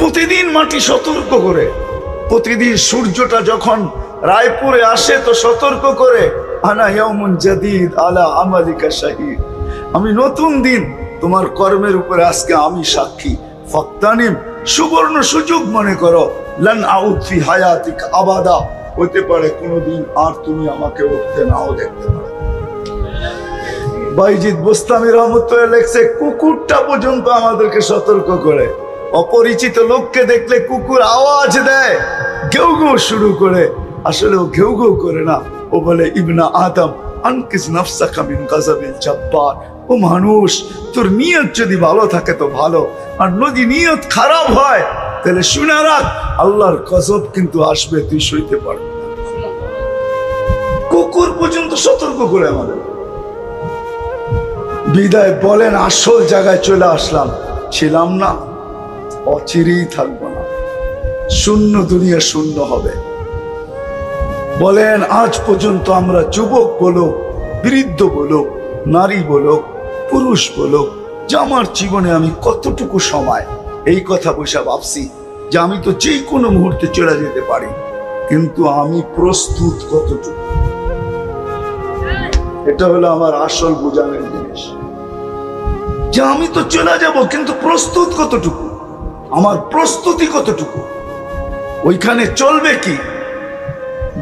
প্রতিদিন মাটি সতর্ক করে, প্রতিদিন সূর্যটা যখন রায়পুরে আসে তো সতর্ক করে, আনা ইয়াউমুন জাদীদ আলা আমালিকা শাহীদ, আমি নতুন দিন তোমার কর্মের উপরে আজকে আমি সাক্ষী। ফাক্তানিম, সুবর্ণ সুযোগ মনে করো, লান আউদ ফি হায়াতিক আবাদা, হতে পারে কোনোদিন আর তুমি আমাকে উঠতে নাও দেখতে পারো। বাইজিদ বোস্তামি রহমতুল্লাহ লেখছে, কুকুরটা পর্যন্ত আমাদেরকে সতর্ক করে। অপরিচিত লোককে দেখলে কুকুর আওয়াজ দেয়, ঘেউ ঘেউ শুরু করে, আসলে ও ঘেউ ঘেউ করে না, ও বলে ইবনা আদম আনকিস নাফসাকা মিন গাযাবিল জাব্বার, ও মানুষ তোর নিয়ত যদি ভালো থাকে তো ভালো, আর যদি নিয়ত খারাপ হয় তাহলে শুনে রাখ আল্লাহর গজব কিন্তু আসবে, তুই সইতে পারবি না। কুকুর পর্যন্ত সতর্ক করে আমাদের। বিদায় বলেন, আসল জায়গায় চলে আসলাম, ছিলাম না, অচিরেই থাকবো না, শূন্য দুনিয়া শূন্য হবে। বলেন আজ পর্যন্ত আমরা যুবক বলো, বৃদ্ধ বলো, নারী বলো, পুরুষ বলো, যে আমার জীবনে আমি কতটুকু সময় এই কথা বসে ভাবছি যে আমি তো যে কোনো মুহূর্তে চলে যেতে পারি, কিন্তু আমি প্রস্তুত কতটুকু, এটা হলো আমার আসল বোঝানোর জিনিস। যে আমি তো চলে যাব কিন্তু প্রস্তুত কতটুকু, আমার প্রস্তুতি কতটুকু, ওইখানে চলবে কি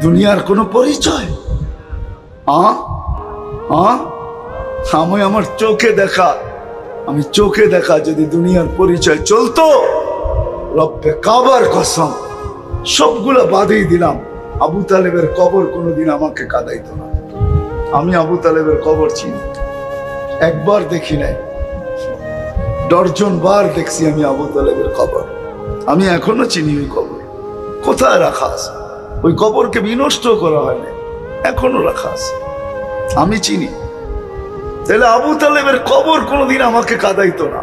দুনিয়ার কোনো পরিচয়? আমি আমার চোখে দেখা যদি দুনিয়ার পরিচয় চলতো, রব্বে কাবার কসম সবগুলা বাদেই দিলাম, আবু তালেবের কবর কোনোদিন আমাকে কাঁদাইতো না। আমি আবু তালেবের কবর চিনি, একবার দেখি নাই, ডর্জন বার দেখছি আমি আবু তালেবের কবর। আমি এখনো চিনি ওই কবর কোথায় রাখা আছে, ওই কবরকে বিনষ্ট করা হয়নি, এখনো রাখা আছে, আমি চিনি। তাহলে আবু তালেবের কবর কোনোদিন আমাকে কাঁদাইতো না,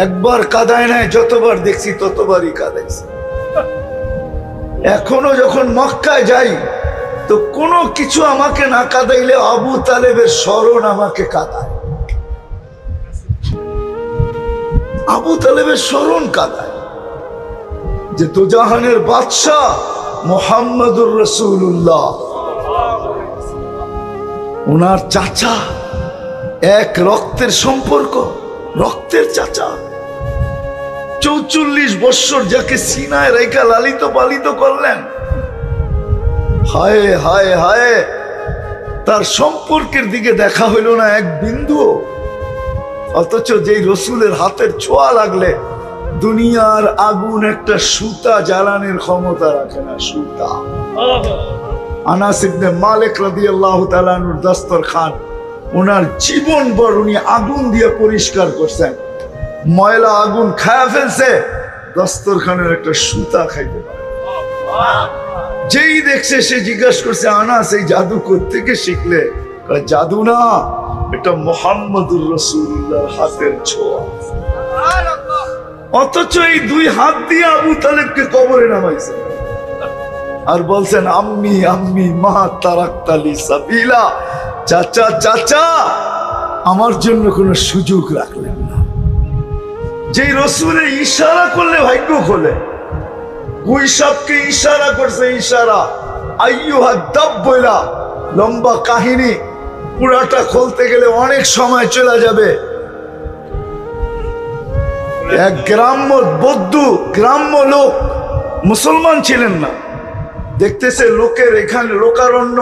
একবার কাঁদায় নাই, যতবার দেখছি ততবারই কাঁদাইছে। এখনো যখন মক্কায় যাই তো কোনো কিছু আমাকে না কাঁদাইলে আবু তালেবের স্মরণ আমাকে কাঁদায়, আবু তালেবের স্মরণ কাঁদায়। যে দুজাহানের বাদশাহ মুহাম্মদুর রাসূলুল্লাহ, ওনার চাচা, এক রক্তের সম্পর্ক, রক্তের চাচা, ৪৪ বৎসর যাকে সিনায় রেখা লালিত পালিত করলেন, হায় হায় হায়, তার সম্পর্কের দিকে দেখা হইল না এক বিন্দু। অথচ যেই রসুলের হাতের ছোঁয়া লাগলে দুনিয়ার আগুন একটা সুতা জ্বালানোর ক্ষমতা রাখে না, সুতা। আনাস ইবনে মালিক রাদিয়াল্লাহু তাআলা আনহুর দস্তরখান, ওনার জীবন ভর উনি আগুন দিয়ে পরিষ্কার করছেন, ময়লা আগুন খায়া ফেলছে, দস্তরখানের একটা সুতা খাইতে পারে। যেই দেখছে সে জিজ্ঞাসা করছে, আনাস এই জাদু কোত্থেকে শিখলে? জাদু না, এটা মুহাম্মদুর রাসূলুল্লাহর হাতের ছোঁয়া। অথচ এই দুই হাত দিয়ে আবু তালেবকে কবরে নামাইছে আর বলছেন, আম্মি আম্মি মা তারাক্তালি সাবিলা, চাচা চাচা আমার জন্য কোনো সুযোগ রাখলেন না। যেই রসুলের ইশারা করলে ভাগ্য খোলে, ওই সবকে ইশারা করছে, ইশারা আইয়ুহা দাব বইলা, লম্বা কাহিনী, পুরাটা খুলতে গেলে অনেক সময় চলে যাবে। এক গ্রাম্য বৌদ্ধ, গ্রাম্য লোক, মুসলমান ছিলেন না, দেখতেছে লোকের এখানে লোকারণ্য,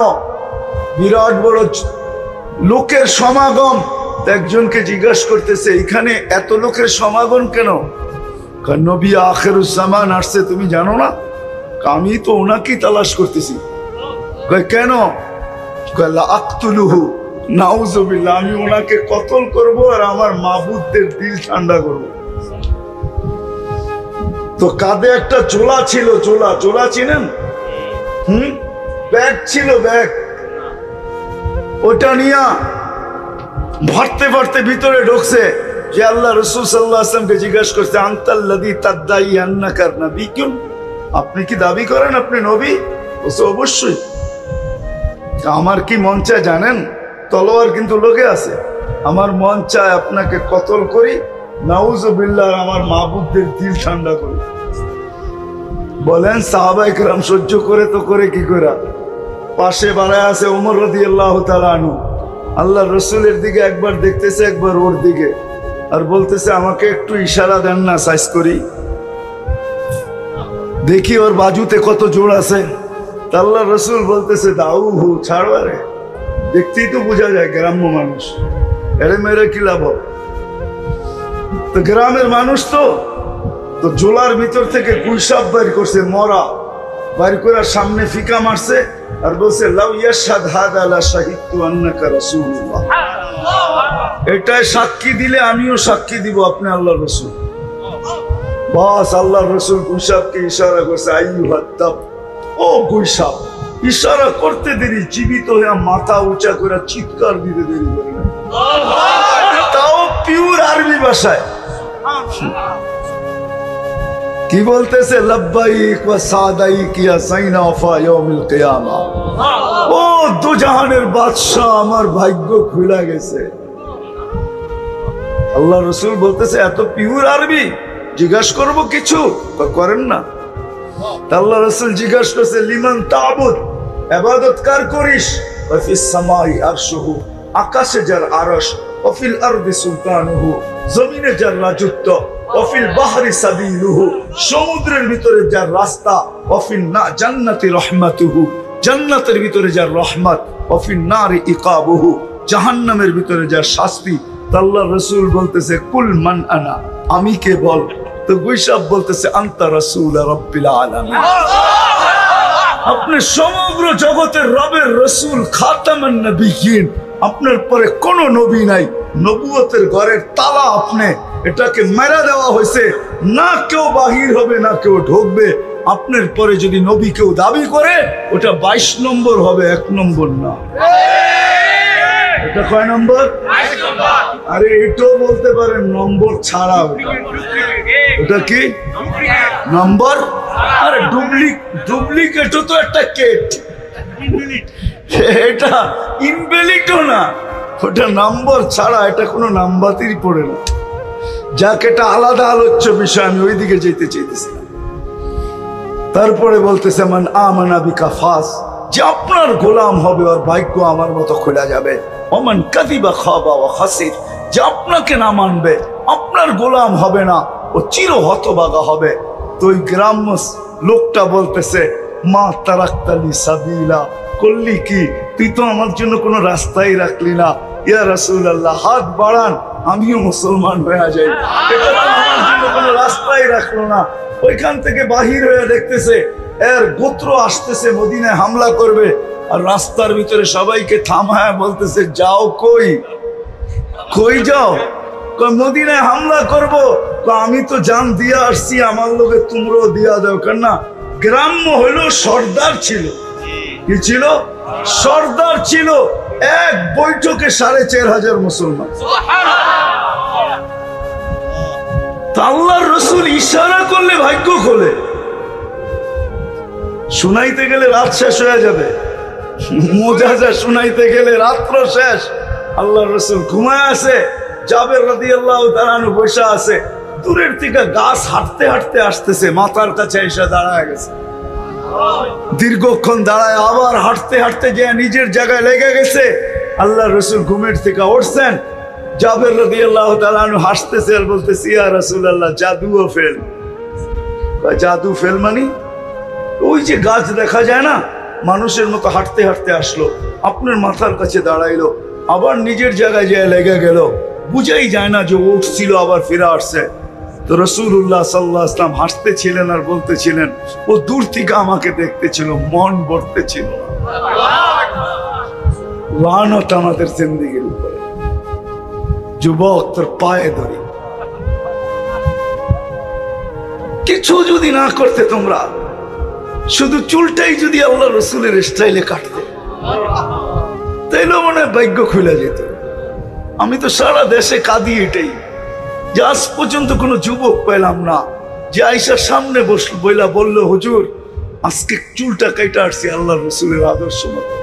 বিরাট বড় লোকের সমাগম। একজনকে জিজ্ঞাসা করতেছে, এখানে এত লোকের সমাগম কেন? নবী আখিরুজ্জামান আসছে, তুমি জানো না? আমি তো ওনাকেই তালাশ করতেছি। কেন? আক্তুলুহু নাউযুবিল্লাহ, আমি ওনাকে কতল করব আর আমার মাবুদদের দিল ঠান্ডা করব। তো কাঁধে একটা ঝোলা ছিল, ঝোলা চিনেন? ব্যাগ ছিল, ব্যাগ, ওটা নিয়ে ভরতে ভরতে ভিতরে ঢুকছে। যে আল্লাহ রাসূল সাল্লাল্লাহু আলাইহি ওয়াসাল্লামকে জিজ্ঞাসা করছে, আনতাল্লাযী তাদদাই আন্নাকা নাবিয়্যুন, আপনি কি দাবি করেন আপনি নবী? বলছে অবশ্যই। আমার কি মন চায় জানেন? তলোয়ার কিন্তু লোকে আছে, আমার মন চায় আপনাকে কতল করি নাউজুবিল্লাহ, আমার মাহবুবদের দিল ঠান্ডা করে। বলেন সাহাবায়ে কেরাম সহ্য করে তো করে কি করে? পাশে বাড়ায় আছে ওমর রাদিয়াল্লাহু তাআলা আনহু, আল্লাহ রসুলের দিকে একবার দেখতেছে, একবার ওর দিকে, আর বলতেছে আমাকে একটু ইশারা দেন না, সাইজ করি দেখি ওর বাজুতে কত জোর আছে। তা আল্লাহ রসুল বলতেছে দাউহু, ছাড়ো, রে দেখতেই তো বোঝা যায় গ্রাম্য মানুষ, এরে মেরে কি লাভ? তো গ্রামের মানুষ তো জোলার ভিতর থেকে গুইসাপ বের করছে, মরা বাইর করে সামনে ফিকা মারছে আর বলছে লাউ ইয়াশহাদ হাদা লা শাহিদতু আন্নাকা রাসূলুল্লাহ, এটাই সাক্ষী দিলে আমিও সাক্ষী দিব আপনি আল্লাহর রাসূল। বাস আল্লাহর রাসূল গুইসাপকে ইশারা করছে, আইয়ুহাত তাব, ও গুইসাপ। ইশারা করতে দেরি, জীবিত হয়ে মাথা উঁচা করে চিৎকার দিতে দেরি করে না, তাও পিওর আরবি ভাষায়। কি বলতেছে? লব্বাইক ওয়া সাদাইক ইয়া সাইনা ওয়া ইয়াউমিল কিয়ামা। ও দুজাহানের বাদশা, আমার ভাগ্য খুলে গেছে। আল্লাহ রাসূল বলতেছে এত পিওর আরবি, জিজ্ঞাসা করব কিছু? করেন না। আল্লাহ রাসূল জিজ্ঞাসা করছে লিমান তা'বুদ, ইবাদত কার করিস? ওয়া ফিস সামাই আরশুহু, আকাশে যার আরশ, ওয়া ফিল আরদি সুলতানুহু, জমিনে যার রাজত্ব, ওয়াফিল বাহরি সাবিলুহু, সমুদ্রের ভিতরে যার রাস্তা, ওয়াফিন না জান্নাতি রাহমাতুহু, জান্নাতের ভিতরে যার রহমত, ওয়াফিন নারি ইকাবুহু, জাহান্নামের ভিতরে যার শাস্তি। আল্লাহর রাসূল বলতেছে কুল মান আনা, আমি কে বল? তো গুইসাপ বলতেছে আনতা রাসূল রাব্বিল আলামিন, আপনি সমগ্র জগতের রবের রাসূল, খাতামান নবিয়্যিন, আপনার পরে কোনো নবী নাই, নবুয়তের ঘরের তালা আপনি, এটাকে মেরা দেওয়া হয়েছে, না কেউ বাহির হবে না কেউ ঢুকবে। আপনার পরে যদি নবী কেউ দাবি করে ওটা 22 নম্বর হবে, 1 নম্বর না। এটা কয় নম্বর? আরে এটাও বলতে পারেন নম্বর ছাড়া, ওটা কি নম্বর? আরে ডুপ্লিকেটও তো একটা কেট, এটা ইনভ্যালিডও না, ওটা নম্বর ছাড়া, এটা কোনো নাম্বারই পড়ে না। যাক, এটা আলাদা আলোচ্য বিষয়, আমি ওই দিকে যেতে চাইতেছিলাম। তারপরে বলতেছে মান আমানা বিকা ফাস, যে আপনার গোলাম হবে ওর ভাগ্য আমার মতো খোলা যাবে। ওমান কাযিবা খাবা ওয়া খাসির, যে আপনাকে না মানবে আপনার গোলাম হবে না, ও চির হতভাগা হবে। তো ওই গ্রাম্য লোকটা বলতেছে মা তারাক্তালি সাবিলা, করলি কি? তুই তো আমার জন্য কোনো রাস্তাই রাখলি না। ইয়া রাসূলুল্লাহ, হাত বাড়ান, আমিও মুসলমান হয়ে যাই। এটা তো আমার জন্য কোনো রাস্তাই রাখলো না। ওইখান থেকে বাহির হয়ে দেখতেছে এর গোত্র আসতেছে, মদিনায় হামলা করবে, আর রাস্তার ভিতরে সবাইকে থামায় বলতেছে যাও। কই যাও? মদিনায় হামলা করব। আমি তো জান দিয়া আসছি, আমার লোকে তোমরাও দিয়া দাও। কেন? গ্রাম্য হইলো সর্দার ছিল। কি ছিল? সর্দার ছিল। এক বৈঠকে 4500 মুসলমান। আল্লাহর রাসূল ইশারা করলে ভাগ্য খোলে। শুনাইতে গেলে রাত শেষ হয়ে যাবে, মোজাজা শুনাইতে গেলে রাত্র শেষ। আল্লাহর রাসূল ঘুমায় আছে, জাবের রাদিয়াল্লাহু তাআলা আনহু বসে আছে। দূরের থেকে গাছ হাঁটতে হাঁটতে আসতেছে, মাথার কাছে এসে দাঁড়ায় গেছে। দীর্ঘক্ষণ দাঁড়ায় আবার হাঁটতে হাঁটতে যে নিজের জায়গায় লেগে গেছে। আল্লাহর রাসূল ঘুমের থেকে উঠছেন, জাবের রাদিয়াল্লাহু তাআলা আনহু হাসতেছে আর বলতেছে ইয়া রাসূলুল্লাহ, জাদুও ফেল। জাদু ফেল মানে? ওই যে গাছ দেখা যায় না, মানুষের মতো হাঁটতে হাঁটতে আসলো, আপনার মাথার কাছে দাঁড়াইলো, আবার নিজের জায়গায় যেয়ে লেগে গেল। বুঝাই যায় না যে উঠছিল আবার ফিরে আসছে। তো রাসূলুল্লাহ সাল্লাল্লাহু আলাইহি ওয়াসাল্লাম হাসতেছিলেন আর বলতেছিলেন ও দূর থেকে আমাকে দেখতেছিল, মন ভরতেছিল। লানত আমাদের জিন্দেগির উপরে। যুবক, তোর পায়ে ধরি, কিছু যদি না করতে তোমরা, শুধু চুলটাই যদি আল্লাহ রসুলের স্টাইলে কাটতে, তাইলে মনে হয় ভাগ্য খুলে যেত। আমি তো সারা দেশে কাঁদি এটাই, যে আজ পর্যন্ত কোনো যুবক পেলাম না যে আয়েশার সামনে বললো হুজুর আজকে চুলটা কাইটা আসছি আল্লাহ রসুলের আদর্শ মতো।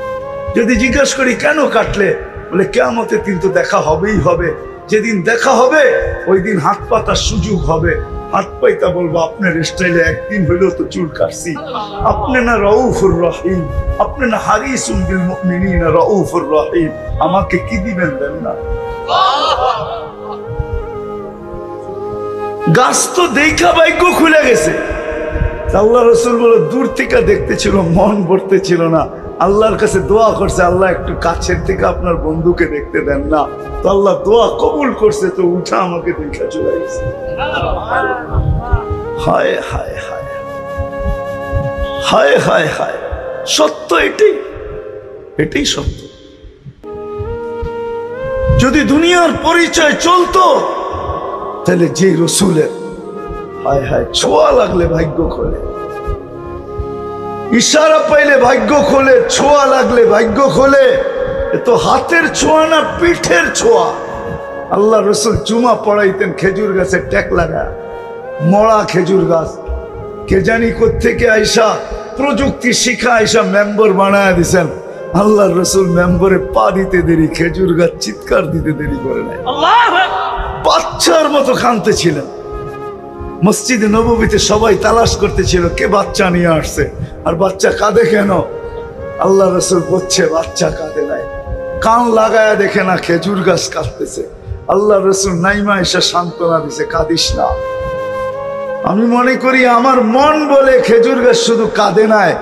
যদি জিজ্ঞাসা করি কেন কাটলে, বলে কিয়ামতের দিন তো দেখা হবেই হবে, যেদিন দেখা হবে ওই দিন হাত পাতার সুযোগ হবে, হাত পাইতা বলবো আপনার স্টাইলে একদিন হইলেও তো চুল কাটছি। আপনি না রউফুর রহিম, আপনি না হারিসুন বিল মুমিনিনা রউফুর রহিম, আমাকে কি দিবেন দেন না। গাছ তো দেখা ভাগ্য খুলে গেছে। আল্লাহ রসুল বলে দূর থেকে দেখতেছিল, মন ভরতে ছিল না। আল্লাহর কাছে দোয়া করছে, আল্লাহ একটু কাছের থেকে আপনার বন্ধুকে দেখতে দেন না। তো আল্লাহ দোয়া কবুল করছে, তো উঠা আমাকে দেখা চলে গেছে। হায় হায় হায় হায় হায় হায়, সত্য এটাই, এটাই সত্য। যদি দুনিয়ার পরিচয় চলতো তাহলে যে রসুলের হায় হায় ছোঁয়া লাগলে ভাগ্য খোলে, ইশারা পাইলে ভাগ্য খোলে, ছোঁয়া লাগলে ভাগ্য খোলে। এ তো হাতের ছোঁয়া না, পিঠের ছোঁয়া। আল্লাহ রসুল জুমা পড়াইতেন খেজুর গাছের ট্যাক লাগা, মরা খেজুর গাছ। কে জানি কোত্থেকে আইসা প্রযুক্তি শিখা আইসা মেম্বার বানায় দিছেন। আল্লাহ রসুল মেম্বরে পা দিতে দেরি, খেজুর গাছ চিৎকার দিতে দেরি করে নাই, বাচ্চার মতো কাঁদতে ছিলেন। মসজিদে নববীতে সবাই তালাশ করতেছিল কে বাচ্চা নিয়ে আসছে, আর বাচ্চা কাঁদে কেন। আল্লাহ রসুল বলছে বাচ্চা কাঁদে নাই, কান লাগায়া দেখে না খেজুর গাছ কাঁদতেছে। আল্লাহ রসুল নাইমা এসে সান্ত্বনা দিছে, কাঁদিস না। আমি মনে করি আমার মন বলে খেজুর গাছ শুধু কাঁদে নাই,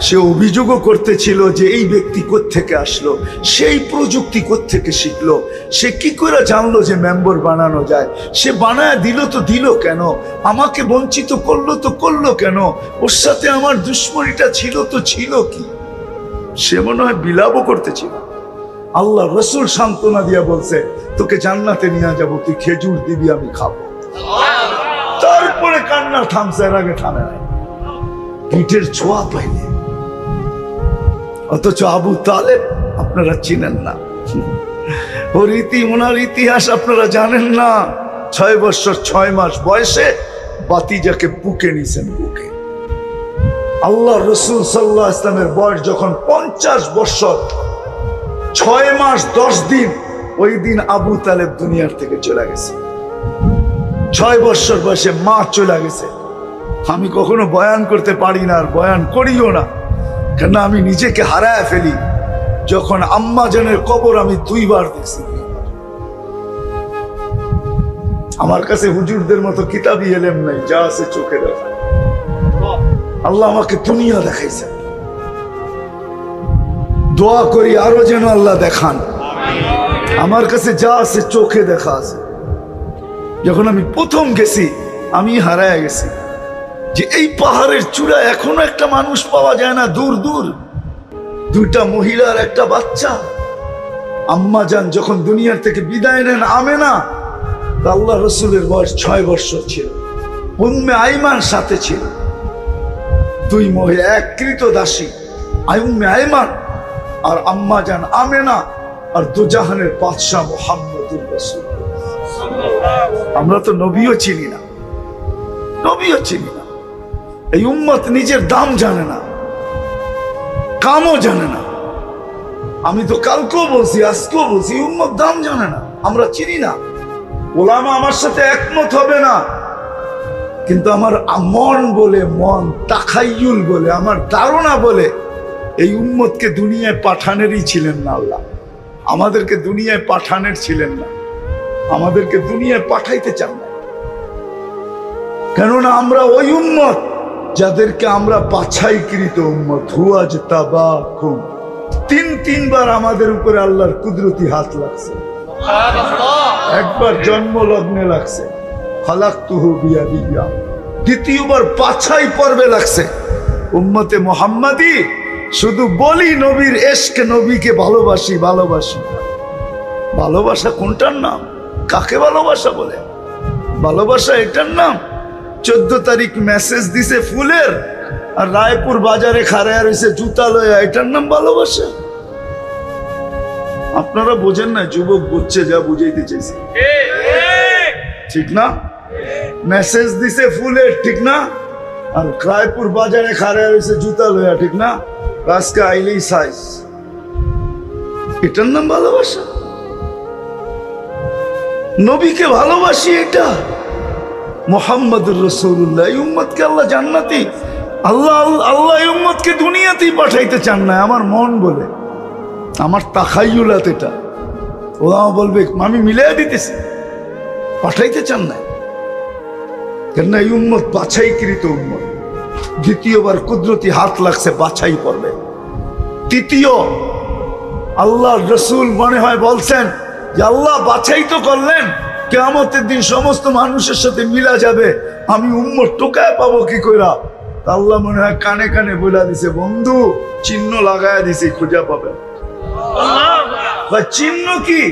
সে অভিযোগও করতেছিল যে এই ব্যক্তি কোত্থেকে আসলো, সেই প্রযুক্তি কোত্থেকে শিখলো, সে কি করে জানলো যে মেম্বার বানানো যায়, সে বানায় দিল তো দিল কেন, আমাকে বঞ্চিত করলো তো করলো কেন, ওর সাথে আমার দুশ্মনীটা ছিল তো ছিল কি। সে মনে হয় বিলাপও করতেছিল। আল্লাহ রসুল সান্ত্বনা দিয়া বলছে তোকে জান্নাতে নিয়ে যাবো, তুই খেজুর দিবি আমি খাবো। তারপরে কান্না থামছে, এর আগে থামে নাই। পিঠের ছোঁয়া পাইনি। অথচ আবু তালেব আপনারা চিনেন না, ওর ওনার ইতিহাস আপনারা জানেন না। 6 বছর 6 মাস বয়সে বাতিজাকে বুকে নিছেন, বুকে। আল্লাহ রসুল সাল্লাল্লাহু আলাইহি ওয়াসাল্লামের বয়স যখন 50 বছর 6 মাস 10 দিন, ওই দিন আবু তালেব দুনিয়ার থেকে চলে গেছে। 6 বছর বয়সে মা চলে গেছে। আমি কখনো বয়ান করতে পারি না, আর বয়ান করিও না, কেন আমি নিজেকে হারায় ফেলি। যখন আম্মা জানের কবর আমি 2 বার দেখছি। আমার কাছে হুজুরদের মতো কিতাবি এলেম নাই, যা আছে চোখে দেখা। আল্লাহ আমাকে দুনিয়া দেখাইছে, দোয়া করি আরো যেন আল্লাহ দেখান। আমার কাছে যা আছে চোখে দেখা আছে। যখন আমি প্রথম গেছি আমি হারায় গেছি যে এই পাহাড়ের চূড়া এখনো একটা মানুষ পাওয়া যায় না, দূর দূর 2টা মহিলার একটা বাচ্চা। আম্মা জান যখন দুনিয়ার থেকে বিদায় নেন আমেনা, আল্লাহ রসুলের বয়স 6 বছর ছিল। উম্মে আইমান সাথে ছিল, 2 মহিলা, এক কৃতদাসী উম্মে আইমান আর আম্মা জান আমেনা, আর দুজাহানের বাদশাহ মুহাম্মদুর রাসূল। আমরা তো নবীও চিনি না, নবীও চিনি না। এই উম্মত নিজের দাম জানে না, কামও জানে না। আমি তো কালকেও বলছি, আজকেও বলছি, উম্মত দাম জানে না, আমরা চিনি না। ওলামা আমার সাথে একমত হবে না, কিন্তু আমার মন বলে, মন তাখাইয়ুল বলে, আমার ধারণা বলে এই উম্মতকে দুনিয়ায় পাঠানেরই ছিলেন না আল্লাহ। আমাদেরকে দুনিয়ায় পাঠানের ছিলেন না, আমাদেরকে দুনিয়ায় পাঠাইতে চান না। কেননা আমরা ওই উম্মত যাদেরকে আমরা বাছাইকৃত উম্মত। হুয়াজ তাবাকুম, 3বার আমাদের উপরে আল্লাহর কুদরতি হাত লাগছে। একবার জন্ম লগ্নে লাগছে, খালাকতুহু বিয়াদিয়া। দ্বিতীয়বার বাছাই পর্বে লাগছে। উম্মতে মুহাম্মাদি শুধু বলি নবীর এশক, নবীকে ভালোবাসি ভালোবাসি। ভালোবাসা কোনটার নাম? কাকে ভালোবাসা বলে? ভালোবাসা এটার নাম 14 তারিখ মেসেজ দিছে ফুলের, আর রায়পুর বাজারে খাড়ায় রয়েছে জুতা লয়া, এটার নাম ভালোবাসা? আপনারা বোঝেন না, যুবক বুঝছে, যা বুঝাইতে চাইছে ঠিক না? মেসেজ দিছে ফুলের, ঠিক না? আর রায়পুর বাজারে খাড়ায় রয়েছে জুতা লয়া, ঠিক না? আজকে আইলেই সাইজ, এটার নাম ভালোবাসা? নবীকে ভালোবাসি, এটা মুহাম্মাদুর রাসূলুল্লাহ। এই উম্মতকে আল্লাহ জান্নাতি, আল্লাহ এই উম্মতকে দুনিয়াতেই পাঠাইতে চান না। আমার মন বলে, আমার তাখাইয়ুলাত এটা। ওরা বলবে আমি মিলিয়ে দিতেছি, পাঠাইতে চান না। কেন এই উম্মত বাছাইকৃত উম্মত। দ্বিতীয়বার কুদরতি হাত লাগছে, বাছাই করবে। তৃতীয়, আল্লাহ রসুল মনে হয় বলছেন যে আল্লাহ বাছাই তো করলেন, কিয়ামতের দিন সমস্ত মানুষের সাথে মিলা যাবে, আমি উম্মত টোকায় পাবো কি কইরা? আল্লাহ মনে হয় কানে কানে বলে দিছে, বন্ধু চিহ্ন লাগায় দিছে, খুঁজে পাবেন। চিহ্ন কি?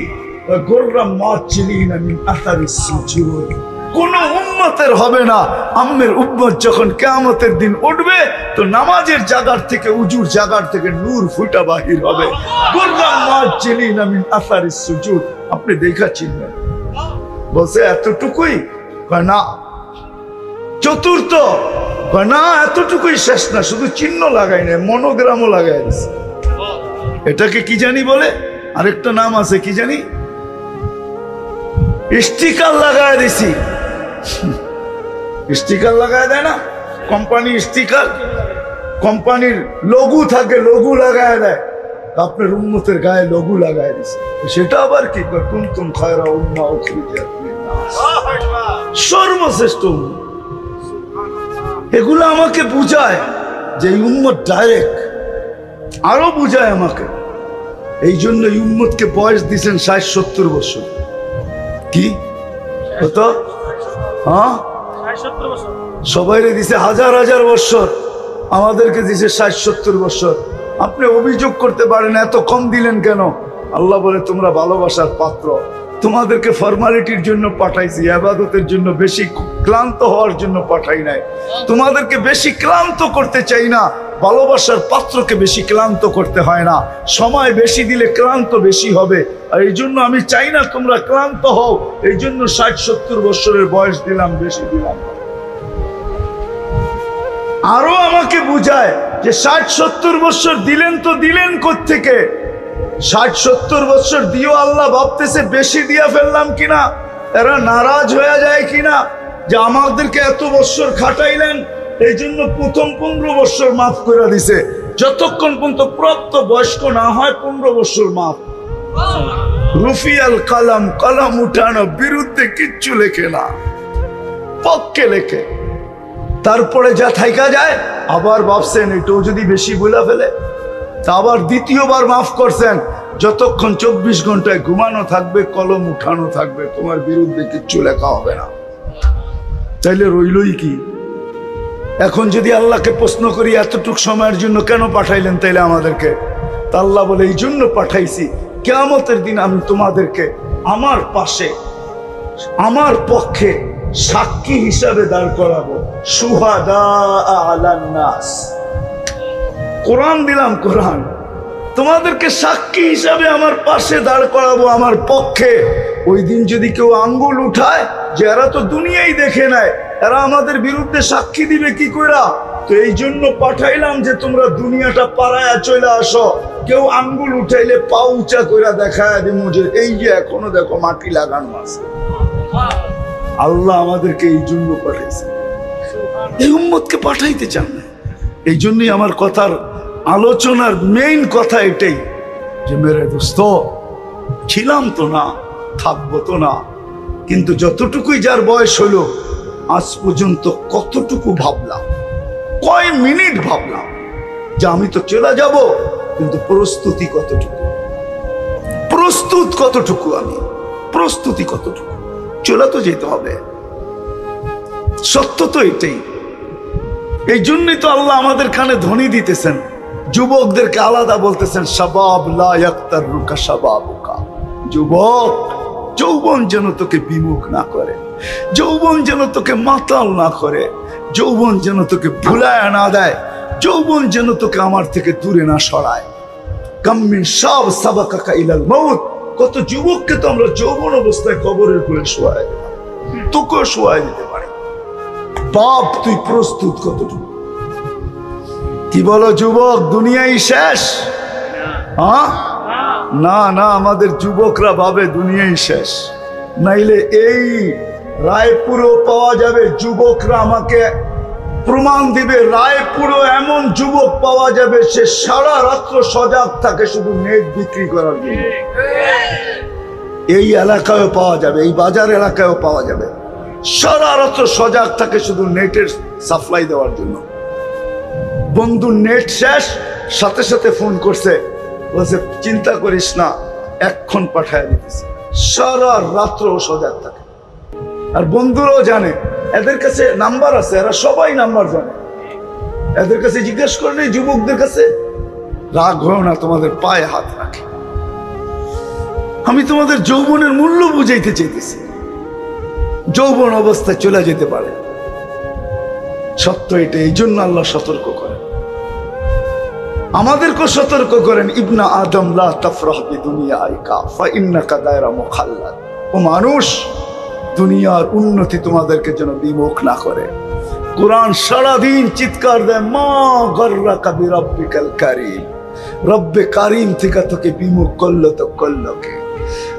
কোন উম্মতের হবে না। আম্মের উম্মত যখন কিয়ামতের দিন উঠবে, তো নামাজের জায়গার থেকে, উজুর জায়গার থেকে নূর ফুটা বাহির হবে। আপনি দেখা চিনবেন। বলছে এতটুকুই না। চতুর্থ না, এতটুকুই শেষ না, শুধু চিহ্ন লাগাই না, মনোগ্রামও লাগাই দিছে। এটাকে কি জানি বলে, আরেকটা নাম আছে, কি জানি, স্টিকার লাগায় দিছি। স্টিকার লাগায় দেয় না কোম্পানি, স্টিকার কোম্পানির লঘু থাকে, লঘু লাগায় দেয়। আপনার উম্মতের গায়ে লঘু লাগায় দিছে। সেটা আবার কি, কুনতুম খায়রা উম্মাহ উখরিজাত লিন-নাস, সর্বশ্রেষ্ঠ উম্মত। এগুলো আমাকে বুঝায় যে এই উম্মত ডাইরেক্ট, আরো বুঝায় আমাকে। এই জন্য এই উম্মতকে বয়স দিয়েছেন 60-70 বছর। কি হতো? হ্যাঁ, সবাইরে দিছে 1000 বছর, আমাদেরকে দিছে 60-70 বছর। আপনি অভিযোগ করতে পারেন এত কম দিলেন কেন? আল্লাহ বলে তোমরা ভালোবাসার পাত্র, তোমাদেরকে ফর্মালিটির জন্য পাঠাইছি, ইবাদতের জন্য, বেশি ক্লান্ত হওয়ার জন্য পাঠাই নাই। তোমাদেরকে বেশি ক্লান্ত করতে চাই না, ভালোবাসার পাত্রকে বেশি ক্লান্ত করতে হয় না। সময় বেশি দিলে ক্লান্ত বেশি হবে, আর এই জন্য আমি চাই না তোমরা ক্লান্ত হও। এই জন্য 60-70 বছরের বয়স দিলাম, বেশি দিলাম। আরো আমাকে বুঝায় যে 60-70 বছর দিলেন, তো দিলেন কোত্থেকে? 60-70 বছর দিও, আল্লাহ ভাবতেছে বেশি দিয়া ফেললাম কিনা, এরা নারাজ হয়ে যায় কিনা যে আমাদেরকে এত বছর খাটাইলেন। এই জন্য প্রথম 15 বছর মাফ করে দিছে, যতক্ষণ পর্যন্ত প্রাপ্ত বয়স্ক না হয় 15 বছর মাফ। রুফিয়াল কালাম, কলম উঠানো, বিরুদ্ধে কিচ্ছু লেখে না, পক্ষে লেখে। তারপরে যা থাইকা যায়, আবার ভাবছেন এটাও যদি বেশি বলে ফেলে, তা আবার দ্বিতীয়বার মাফ করছেন। যতক্ষণ 24 ঘন্টায় ঘুমানো থাকবে, কলম উঠানো থাকবে, তোমার বিরুদ্ধে কিচ্ছু লেখা হবে না। তাইলে রইলই কি? এখন যদি আল্লাহকে প্রশ্ন করি এতটুক সময়ের জন্য কেন পাঠাইলেন তাইলে আমাদেরকে? তা আল্লাহ বলে এই জন্য পাঠাইছি, কিয়ামতের দিন আমি তোমাদেরকে আমার পাশে, আমার পক্ষে সাক্ষী হিসাবে দাঁড় করাবো। শুহাদা আলান নাস, কোরআন দিলাম, কোরআন তোমাদেরকে সাক্ষী হিসাবে আমার পাশে দাঁড় করাবো, আমার পক্ষে। ওই দিন যদি কেউ আঙ্গুল উঠায় যে এরা তো দুনিয়াই দেখে নেয়, এরা আমাদের বিরুদ্ধে সাক্ষী দিবে কি কইরা? তো এই জন্য পাঠাইলাম যে তোমরা দুনিয়াটা পাড়ায় চলে আসো। কেউ আঙ্গুল উঠাইলে পা উঁচা কইরা দেখায় দিমু যে এই যে এখনো দেখো মাটি লাগানো আছে। আল্লাহ আমাদেরকে এই জন্য পাঠাইছে, এই উম্মতকে পাঠাইতে চান না। এই জন্যই আমার কথার আলোচনার মেইন কথা এটাই যে মেরে দোস্ত, ছিলাম তো না, থাকবো তো না, কিন্তু যতটুকুই যার বয়স হলো আজ পর্যন্ত কতটুকু ভাবলাম, কয় মিনিট ভাবলাম যে আমি তো চলে যাব, কিন্তু প্রস্তুতি কতটুকু, প্রস্তুত কতটুকু, আমি প্রস্তুতি কতটুকু, চলে তো যেতে হবে। সত্য তো এটাই। এই জন্যই তো আল্লাহ আমাদের কানে ধ্বনি দিতেছেন, যুবকদেরকে আলাদা বলতেছেন, শাবাব লা ইয়াক্তারুকা শাবাবুকা। যুবক, যৌবন যেন তোকে বিমুখ না করে, যৌবন যেন তোকে মাতাল না করে, যৌবন যেন তোকে ভুলায় না দেয়, যৌবন যেন তোকে আমার থেকে দূরে না সরায়। কাম্মিন শাব সাবাকাকা ইলাল মাউত, কত যুবককে তো আমরা যৌবন অবস্থায় কবরের কোলে শোয়াই দিলাম, তোকেও শোয়াই দিতে পারি। বাপ, তুই প্রস্তুত কতটুকু? কি বলো যুবক, দুনিয়াই শেষ? হ্যাঁ, না না, আমাদের যুবকরা ভাবে দুনিয়াই শেষ। নাইলে এই রায়পুরও পাওয়া যাবে যুবকরা আমাকে প্রমাণ দিবে, রায়পুরও এমন যুবক পাওয়া যাবে সে সারা রাত্র সজাগ থাকে শুধু নেট বিক্রি করার জন্য। এই এলাকায়ও পাওয়া যাবে, এই বাজার এলাকায়ও পাওয়া যাবে, সারা রাত্র সজাগ থাকে শুধু নেটের সাপ্লাই দেওয়ার জন্য। বন্ধু নেট শেষ, সাথে সাথে ফোন করছে, বলছে চিন্তা করিস না, এক্ষণ পাঠায় দিতেছে। সারা রাত্র সজাগ থাকে। আর বন্ধুরাও জানে, এদের কাছে নাম্বার আছে, এরা সবাই নাম্বার জানে। এদের কাছে জিজ্ঞেস করেন, যুবকদের কাছে। রাগ হয় না, তোমাদের পায়ে হাত রাখে। আমি তোমাদের যৌবনের মূল্য বুঝাইতে চাইতেছি। যৌবন অবস্থায় চলে যেতে পারে, সত্য এটা। এই জন্য আল্লাহ সতর্ক করেন, আমাদেরকে সতর্ক করেন, ইবনা আদম লা তাফরাহ বিদুনিয়াইকা ফাইন্নাকা দায়রা মুখাল্লাদ। ও মানুষ, দুনিয়ার উন্নতি তোমাদেরকে যেন বিমুখ না করে। কোরআন সারাদিন চিৎকার দেয়, মা গর্রাকা বিরাব্বিকাল কারীম, রব্বে কারীম থেকে তোকে বিমুখ করলো তো করলো কে?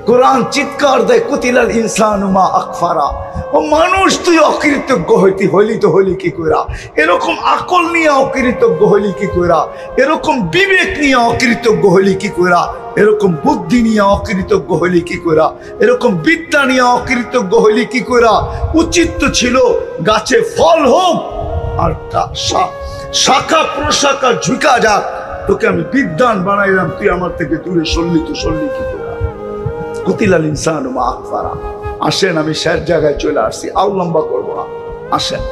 কোরআন চিৎকার দেয়, কুতিলাল ইনসানু মা আকফারা। ও মানুষ, তুই অকৃতজ্ঞ হইলি তো হইলি কি কইরা? এরকম আকল নিয়ে অকৃতজ্ঞ হইলি কি কইরা? এরকম বিবেক নিয়ে অকৃতজ্ঞ হইলি কি কইরা? এরকম বুদ্ধি নিয়ে অকৃতজ্ঞ হইলি কি কইরা? এরকম বিদ্যা নিয়ে অকৃতজ্ঞ হইলি কি কইরা? উচিত তো ছিল গাছে ফল হোক আর শাখা প্রশাখা ঝুঁকা যাক, তোকে আমি বিদ্বান বানাইলাম, তুই আমার থেকে দূরে সরলি তো সরলি কি কইরা? কুতিলাল ইনসানু মা আকফারা। আসেন, আমি শেষ জায়গায় চলে আসছি, আর লম্বা করবো না। আসেন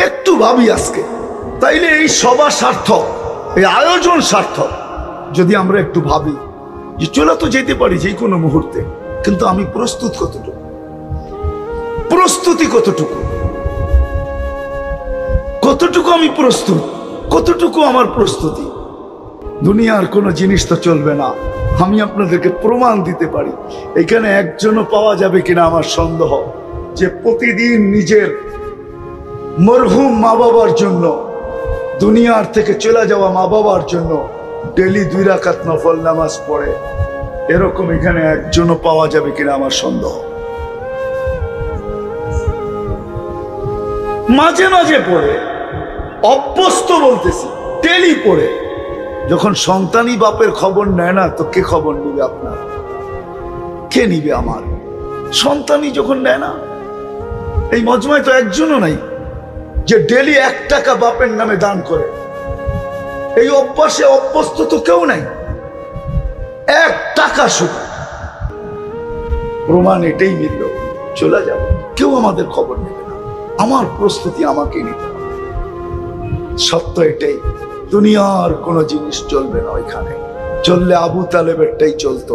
একটু ভাবি আজকে, তাইলে এই সভা সার্থক, এই আয়োজন সার্থক। যদি আমরা একটু ভাবি যে চলে তো যেতে পারি যে কোনো মুহূর্তে, কিন্তু আমি প্রস্তুত কতটুকু, প্রস্তুতি কতটুকু, কতটুকু আমি প্রস্তুত, কতটুকু আমার প্রস্তুতি। দুনিয়ার কোনো জিনিস তো চলবে না। আমি আপনাদেরকে প্রমাণ দিতে পারি। এখানে একজনও পাওয়া যাবে কিনা আমার সন্দেহ, যে প্রতিদিন নিজের মরহুম মা বাবার জন্য, দুনিয়ার থেকে চলে যাওয়া মা বাবার জন্য ডেলি 2 রাকাত নফল নামাজ পড়ে। এরকম এখানে একজনও পাওয়া যাবে কিনা আমার সন্দেহ। মাঝে মাঝে পড়ে, অভ্যস্ত বলতেছি, ডেলি পড়ে। যখন সন্তানই বাপের খবর নেয় না, তো কে খবর নিবে আপনার? কে নিবে আমার? সন্তানই যখন নেয় না। এই মজমায় তো একজনও নাই যে ডেলি 1 টাকা বাপের নামে দান করে। এই অভ্যাসে অভ্যস্ত তো কেউ নাই। 1 টাকা শুধু, প্রমাণ এটাই মিলল, চলে যাবে, কেউ আমাদের খবর নেবে না। আমার প্রস্তুতি আমাকে নিতে হবে। সত্য এটাই, দুনিয়ার কোনো জিনিস চলবে না ওইখানে। চললে আবু তালেবেরটাই চলতো,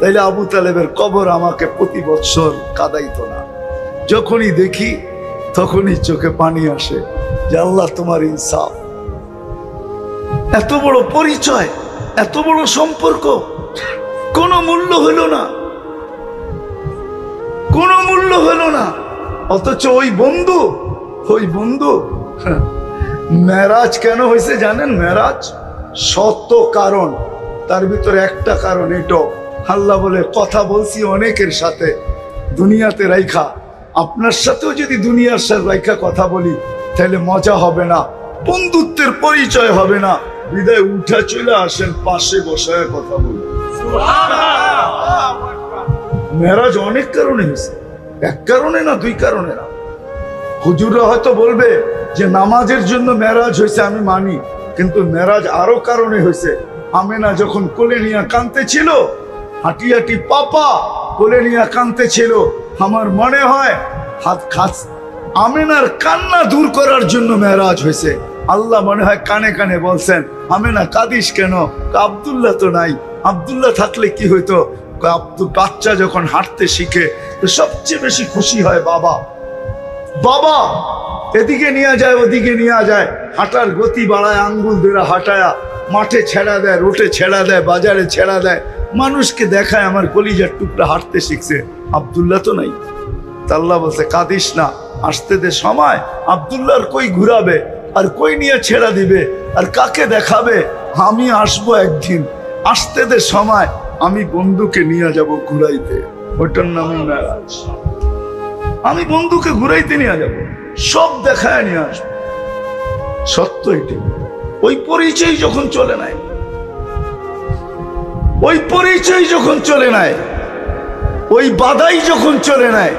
তাইলে আবু তালেবের কবর আমাকে প্রতি বছর কাঁদাইতো না। যখনই দেখি তখনই চোখে পানি আসে যে আল্লাহ তোমার ইনসাফ। এত বড় পরিচয়, এত বড় সম্পর্ক, কোনো মূল্য হইল না, কোনো মূল্য হইল না। অথচ ওই বন্ধু মেরাজ কেন হয়েছে জানেন? মেরাজ শত কারণ, তার ভিতরে একটা কারণ এটো, আল্লাহ বলে কথা বলছি অনেকের সাথে দুনিয়াতে রাইখা, আপনার সাথেও যদি দুনিয়ার সাথে রাইখা কথা বলি তাহলে মজা হবে না, বন্ধুত্বের পরিচয় হবে না। বিদায় উঠা চলে আসেন, পাশে বসায় কথা বলি। মেরাজ অনেক কারণে হয়েছে, 1 কারণে না, 2 কারণে না। হুজুররা হয়তো বলবে যে নামাজের জন্য মেরাজ হয়েছে, আমি মানি, কিন্তু মেরাজ আরো কারণে হয়েছে। আমেনা যখন কোলে নিয়ে কাঁদতে ছিল, হাঁটি হাঁটি পাপা কোলে নিয়ে কাঁদতে ছিল, আমার মনে হয় আমেনার কান্না দূর করার জন্য মেরাজ হয়েছে। আল্লাহ মনে হয় কানে কানে বলছেন, আমেনা কাঁদিস কেন? আব্দুল্লাহ তো নাই, আব্দুল্লাহ থাকলে কি হইতো? বাচ্চা যখন হাঁটতে শিখে তো সবচেয়ে বেশি খুশি হয় বাবা। বাবা এদিকে নিয়ে যায়, ওদিকে নিয়ে যায়, হাঁটার গতি বাড়ায়, আঙ্গুল ধরে হাঁটায়া মাঠে ছেড়া দেয়, রোটে ছেড়া দেয়, বাজারে ছেড়া দেয়, মানুষকে দেখায় আমার কলিজার টুকরা হাঁটতে শিখছে। আব্দুল্লাহ তো নাই। আল্লাহ বলছে কাঁদিস না, আসতে দে সময়। আব্দুল্লাহর কই ঘুরাবে, আর কই নিয়ে ছেড়া দিবে, আর কাকে দেখাবে? আমি আসবো একদিন, আসতে দে সময়, আমি বন্ধুকে নিয়ে যাব ঘুরাইতে। ওইটার নামই মেরাজ। আমি বন্ধুকে ঘুরাইতে নিয়ে যাব, সব দেখায় নিয়ে আসবো। সত্য এটি। ওই পরিচয় যখন চলে নাই, ওই পরিচয় যখন চলে নাই, ওই বাধাই যখন চলে নাই,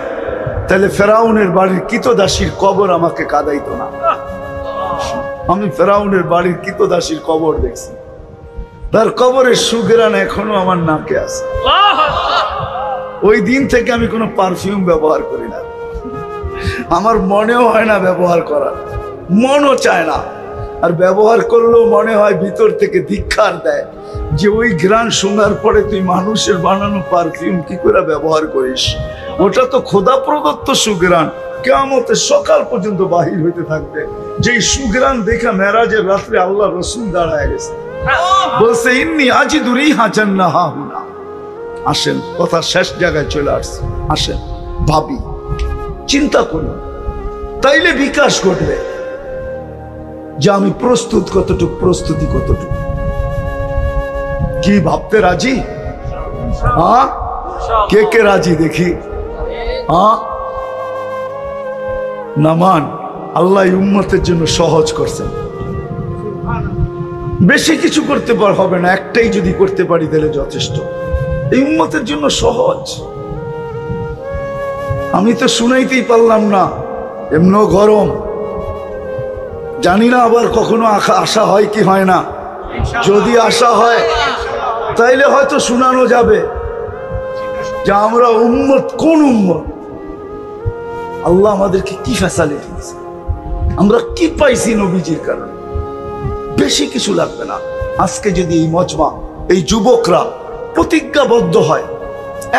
তাহলে ফেরাউনের বাড়ির কৃতদাসীর কবর আমাকে কাঁদাইতো না। আমি ফেরাউনের বাড়ির কৃতদাসীর কবর দেখছি, তার কবরের সুঘ্রাণ এখনো আমার নাকে আছে। ওই দিন থেকে আমি কোনো পারফিউম ব্যবহার করি না, আমার মনেও হয় না ব্যবহার করার, মনও চায় না। আর ব্যবহার করলেও মনে হয় ভিতর থেকে ধিক্কার দেয় যে ওই ঘ্রাণ শোনার পরে তুই মানুষের বানানো পারফিউম কি করে ব্যবহার করিস? ওটা তো খোদা প্রদত্ত সুঘ্রাণ, কিয়ামতের সকাল পর্যন্ত বাহির হইতে থাকবে। যেই সুঘ্রাণ দেখা মেরাজের রাত্রে আল্লাহ রসুল দাঁড়ায় গেছে, বলছে ইন্নি আজিদু রিহা জান্নাহা হুনা। আসেন, কথা শেষ জায়গায় চলে আসছে, আসেন ভাবি, চিন্তা করুন, তাইলে বিকাশ ঘটবে যে আমি প্রস্তুত কতটুক, প্রস্তুতি কতটুকু। কি ভাবতে রাজি? হ্যাঁ, কে কে রাজি দেখি? হ্যাঁ, নামান আল্লাহ উম্মতের জন্য সহজ করছেন। বেশি কিছু করতে হবে না, একটাই যদি করতে পারি তাহলে যথেষ্ট। এই উম্মতের জন্য সহজ। আমি তো শুনাইতেই পারলাম না, এমন গরম। জানি না আবার কখনো আশা হয় কি হয় না। যদি আশা হয় তাইলে হয়তো শোনানো যাবে যে আমরা উম্মত, কোন উম্মত, আল্লাহ আমাদেরকে কি ফ্যাসিলিটি দিয়েছে, আমরা কি পাইছি নবীজির কারণে। বেশি কিছু লাগবে না। আজকে যদি এই মজমা, এই যুবকরা প্রতিজ্ঞাবদ্ধ হয়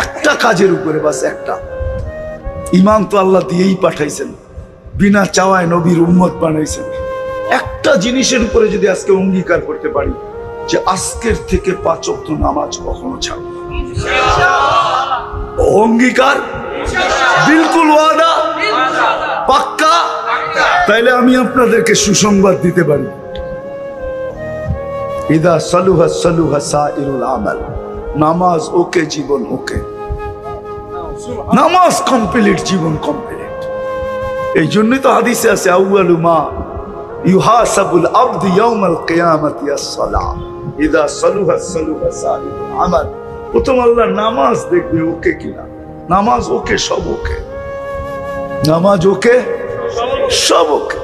একটা কাজের উপরে, বাস একটা, ইমান তো আল্লাহ দিয়েই পাঠাইছেন, বিনা চাওয়ায় নবীর উম্মত বানাইছেন। একটা জিনিসের উপরে যদি আজকে অঙ্গীকার করতে পারি যে আজকের থেকে 5 ওয়াক্ত নামাজ কখনো ছাড়ব না, অঙ্গীকার বিলকুল, ওয়াদা পাক্কা, তাইলে আমি আপনাদেরকে সুসংবাদ দিতে পারি, ইদা সালুহা সালুহা সাইরুল আমাল। নামাজ ওকে, জীবন ওকে। নামাজ কমপ্লিট, জীবন কমপ্লিট। এই জন্যই তো হাদিসে আছে আউয়ালু মা ইউহাসাবুল আবদু ইয়াউমাল কিয়ামাতি আস-সালাহ ইদা সালুহা সালুহা সাইরুল আমাল। প্রথম আল্লাহ নামাজ দেখবে ওকে কিনা। নামাজ ওকে, সব ওকে। নামাজ ওকে, সব ওকে।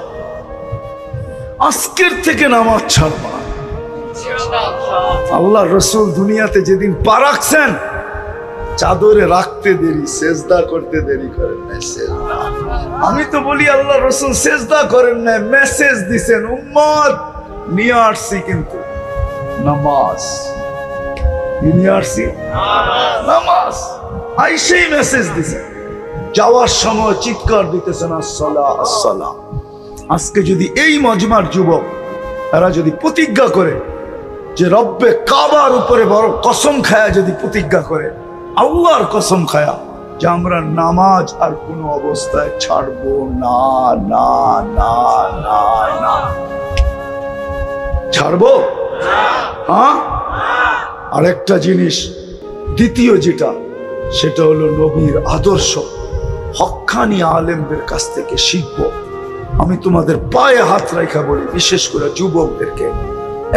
আজকের থেকে নামাজ ছাড়বা। আল্লাহ রসুল দুনিয়াতে যেদিন পা রাখছেন, চাদরে রাখতে দেরি, সেজদা করতে দেরি করেন নাই। আমি তো বলি আল্লাহ রসুল সেজদা করেন নাই, মেসেজ দিছেন উম্মত নিয়ে আসছি, কিন্তু নামাজ নিয়ে আসছি, নামাজ আইসেই মেসেজ দিছেন। যাওয়ার সময় চিৎকার দিতেছেন আসসালাহ আসসালাহ। আজকে যদি এই মজমার যুবক এরা যদি প্রতিজ্ঞা করে যে রব্বে কাবার উপরে বড় কসম খায়া, যদি প্রতিজ্ঞা করে আল্লাহর কসম খায়া যে আমরা নামাজ আর কোনো অবস্থায় ছাড়বো না, না না না না, ছাড়বো। হ্যাঁ, আরেকটা জিনিস, দ্বিতীয় যেটা, সেটা হলো নবীর আদর্শ হক্কানি আলেমদের কাছ থেকে শিখবো। আমি তোমাদের পায়ে হাত রাখা বলি, বিশেষ করে যুবকদেরকে,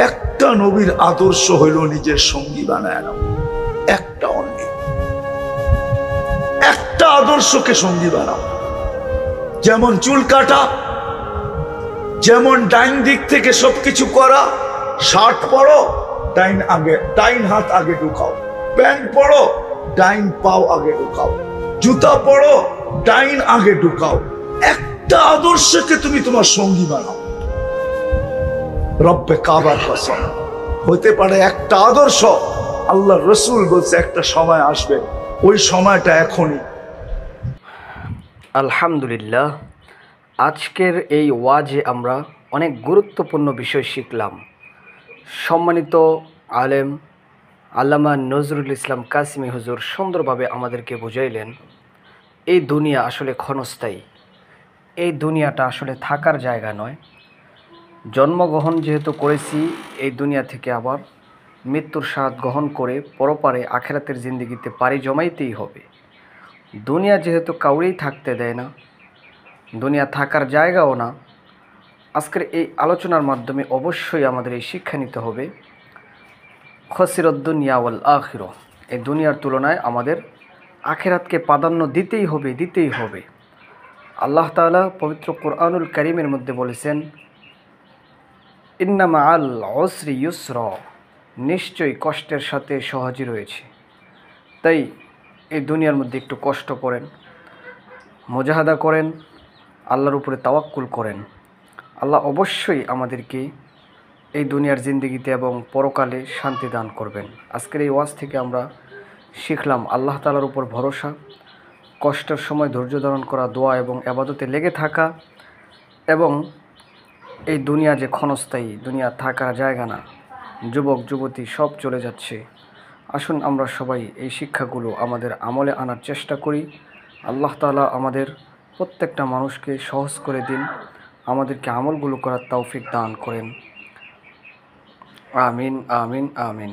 একটা নবীর আদর্শ হইল নিজের সঙ্গী বানায় নাও। একটা অনলি, একটা আদর্শকে সঙ্গী বানাও। যেমন চুল কাটা, যেমন ডাইন দিক থেকে সবকিছু করা, শার্ট পরো ডাইন আগে, ডাইন হাত আগে ঢুকাও, প্যান্ট পরো ডাইন পাও আগে ঢুকাও, জুতা পরো ডাইন আগে ঢুকাও। একটা আদর্শকে তুমি তোমার সঙ্গী বানাও। রব্বে কাবার কসম, হইতে পারে একটা আদর্শ। আল্লাহ রসুল বলছে একটা সময় আসবে, ওই সময়টা এখনই। আলহামদুলিল্লাহ, আজকের এই ওয়াজে আমরা অনেক গুরুত্বপূর্ণ বিষয় শিখলাম। সম্মানিত আলেম আল্লামা নজরুল ইসলাম কাসিমি হুজুর সুন্দরভাবে আমাদেরকে বুঝাইলেন এই দুনিয়া আসলে ক্ষণস্থায়ী, এই দুনিয়াটা আসলে থাকার জায়গা নয়। জন্মগ্রহণ যেহেতু করেছি এই দুনিয়া থেকে, আবার মৃত্যুর স্বাদ গ্রহণ করে পরপারে আখেরাতের জিন্দেগিতে পাড়ি জমাইতেই হবে। দুনিয়া যেহেতু কাউরেই থাকতে দেয় না, দুনিয়া থাকার জায়গাও না, আজকের এই আলোচনার মাধ্যমে অবশ্যই আমাদের এই শিক্ষা নিতে হবে খসিরদ দুনিয়া ওয়াল আখিরা, এই দুনিয়ার তুলনায় আমাদের আখিরাতকে প্রাধান্য দিতেই হবে। আল্লাহ তাআলা পবিত্র কোরআনুল কারীমের মধ্যে বলেছেন, ইন্না মাআল উসরি ইউসরা, নিশ্চয়ই কষ্টের সাথে সহজই রয়েছে। তাই এই দুনিয়ার মধ্যে একটু কষ্ট করেন, মুজাহাদা করেন, আল্লাহর উপরে তাওয়াক্কুল করেন। আল্লাহ অবশ্যই আমাদেরকে এই দুনিয়ার জিন্দেগিতে এবং পরকালে শান্তি দান করবেন। আজকের এই ওয়াজ থেকে আমরা শিখলাম আল্লাহ তাআলার উপর ভরসা, কষ্টের সময় ধৈর্য ধারণ করা, দোয়া এবং ইবাদতে লেগে থাকা, এবং এই দুনিয়া যে ক্ষণস্থায়ী, দুনিয়া থাকার জায়গা না, যুবক যুবতী সব চলে যাচ্ছে। আসুন আমরা সবাই এই শিক্ষাগুলো আমাদের আমলে আনার চেষ্টা করি। আল্লাহ তাআলা আমাদের প্রত্যেকটা মানুষকে সহজ করে দিন, আমাদেরকে আমলগুলো করার তৌফিক দান করেন। আমিন আমিন আমিন।